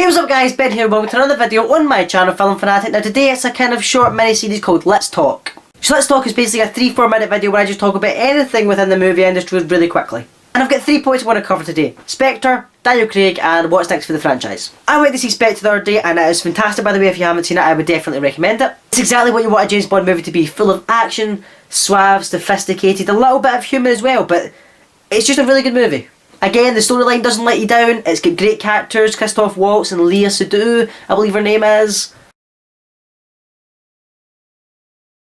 Hey, what's up guys, Ben here, welcome to another video on my channel, FilmFanatic. Now today it's a kind of short mini-series called Let's Talk. So Let's Talk is basically a 3-4 minute video where I just talk about anything within the movie industry really quickly. And I've got 3 points I want to cover today. Spectre, Daniel Craig, and what's next for the franchise. I went to see Spectre the other day and it is fantastic, by the way. If you haven't seen it, I would definitely recommend it. It's exactly what you want a James Bond movie to be, full of action, suave, sophisticated, a little bit of humour as well, but it's just a really good movie. Again, the storyline doesn't let you down. It's got great characters, Christoph Waltz and Lea Seydoux, I believe her name is.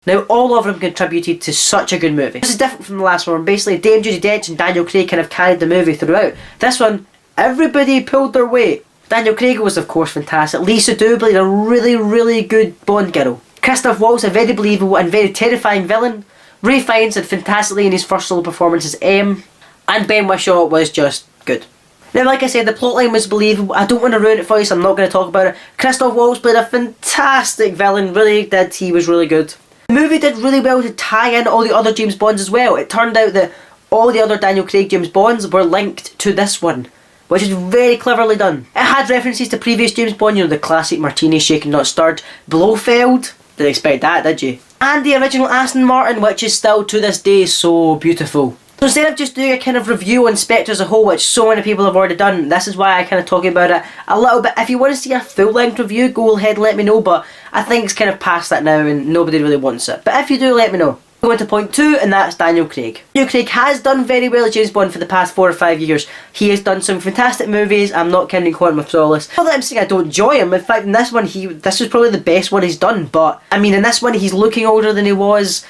Now, all of them contributed to such a good movie. This is different from the last one. Basically, Dame Judi Dench and Daniel Craig kind of carried the movie throughout. This one, everybody pulled their weight. Daniel Craig was, of course, fantastic. Lea Seydoux played a really good Bond girl. Christoph Waltz, a very believable and very terrifying villain. Ralph Fiennes did fantastically in his first solo performance as M. And Ben Whishaw was just good. Now, like I said, the plotline was believable. I don't want to ruin it for you, so I'm not going to talk about it. Christoph Waltz played a fantastic villain, really did. He was really good. The movie did really well to tie in all the other James Bonds as well. It turned out that all the other Daniel Craig James Bonds were linked to this one, which is very cleverly done. It had references to previous James Bond, you know, the classic martini shaken not stirred, Blofeld. Didn't expect that, did you? And the original Aston Martin, which is still to this day so beautiful. So instead of just doing a kind of review on Spectre as a whole, which so many people have already done, this is why I kind of talk about it a little bit. If you want to see a full-length review, go ahead, let me know, but I think it's kind of past that now and nobody really wants it. But if you do, let me know. Go on to point 2, and that's Daniel Craig. Daniel Craig has done very well as James Bond for the past 4 or 5 years. He has done some fantastic movies. I'm not kidding, Quantum of Solace. Not that I'm saying I don't enjoy him. In fact, in this one, this was probably the best one he's done. But, I mean, in this one, he's looking older than he was.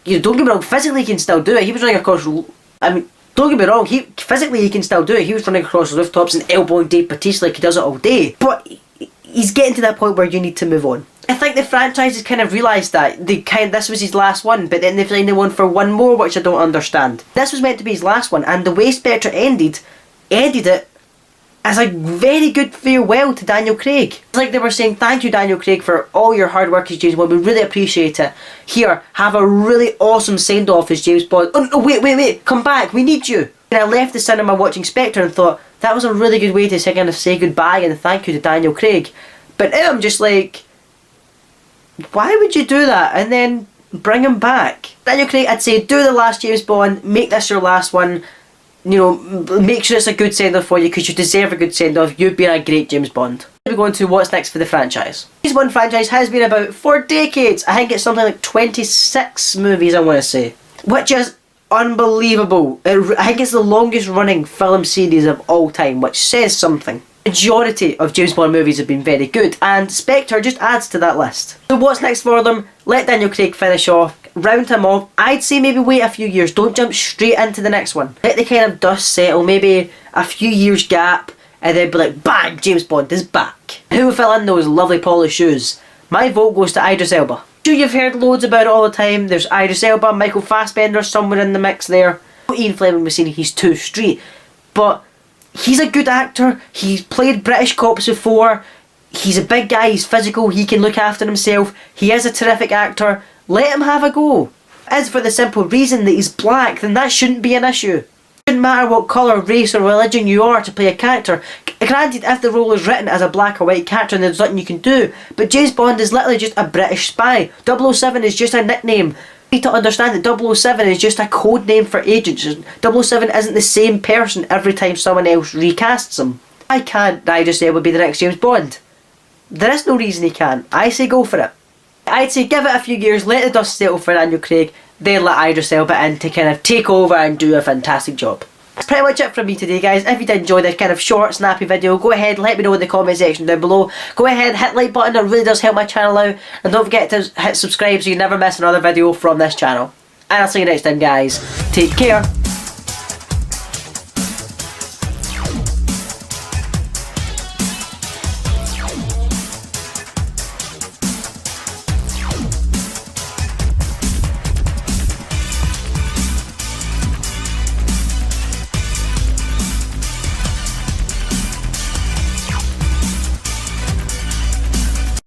You know, don't get me wrong, physically he can still do it. He was running across... don't get me wrong, physically he can still do it. He was running across rooftops and elbowing Dave Bautista like he does it all day. But he's getting to that point where you need to move on. I think the franchise has kind of realised that. This was his last one, but then they've signed one for one more, which I don't understand. This was meant to be his last one, and the way Spectre ended it as a very good farewell to Daniel Craig. It's like they were saying, thank you Daniel Craig for all your hard work as James Bond, we really appreciate it. Here, have a really awesome send-off as James Bond. Oh no, wait, come back, we need you. And I left the cinema watching Spectre and thought, that was a really good way to kind of say goodbye and thank you to Daniel Craig. But now I'm just like, why would you do that and then bring him back? Daniel Craig, I'd say, do the last James Bond, make this your last one. You know, make sure it's a good send-off for you because you deserve a good send-off. You've been a great James Bond. We're going to what's next for the franchise. James Bond franchise has been about for decades. I think it's something like 26 movies, I want to say. Which is unbelievable. I think it's the longest running film series of all time, which says something. The majority of James Bond movies have been very good, and Spectre just adds to that list. So what's next for them? Let Daniel Craig finish off, round him off. I'd say maybe wait a few years, don't jump straight into the next one. Let the kind of dust settle, maybe a few years gap, and then be like, bang, James Bond is back. Who will fill in those lovely polished shoes? My vote goes to Idris Elba. Sure, you've heard loads about it all the time. There's Idris Elba, Michael Fassbender somewhere in the mix there. Ian Fleming was saying he's too street, but he's a good actor. He's played British cops before. He's a big guy, he's physical, he can look after himself. He is a terrific actor. Let him have a go. As for the simple reason that he's black, then that shouldn't be an issue. It shouldn't matter what colour, race or religion you are to play a character. Granted, if the role is written as a black or white character, then there's nothing you can do. But James Bond is literally just a British spy. 007 is just a nickname. You need to understand that 007 is just a code name for agents. 007 isn't the same person every time someone else recasts him. Why can't Idris Elba be the next James Bond? There is no reason he can't. I say go for it. I'd say give it a few years, let the dust settle for Daniel Craig, then let Idris Elba in to kind of take over and do a fantastic job. That's pretty much it from me today, guys. If you did enjoy this kind of short, snappy video, go ahead, let me know in the comment section down below. Go ahead, hit the like button, it really does help my channel out. And don't forget to hit subscribe so you never miss another video from this channel. And I'll see you next time, guys. Take care.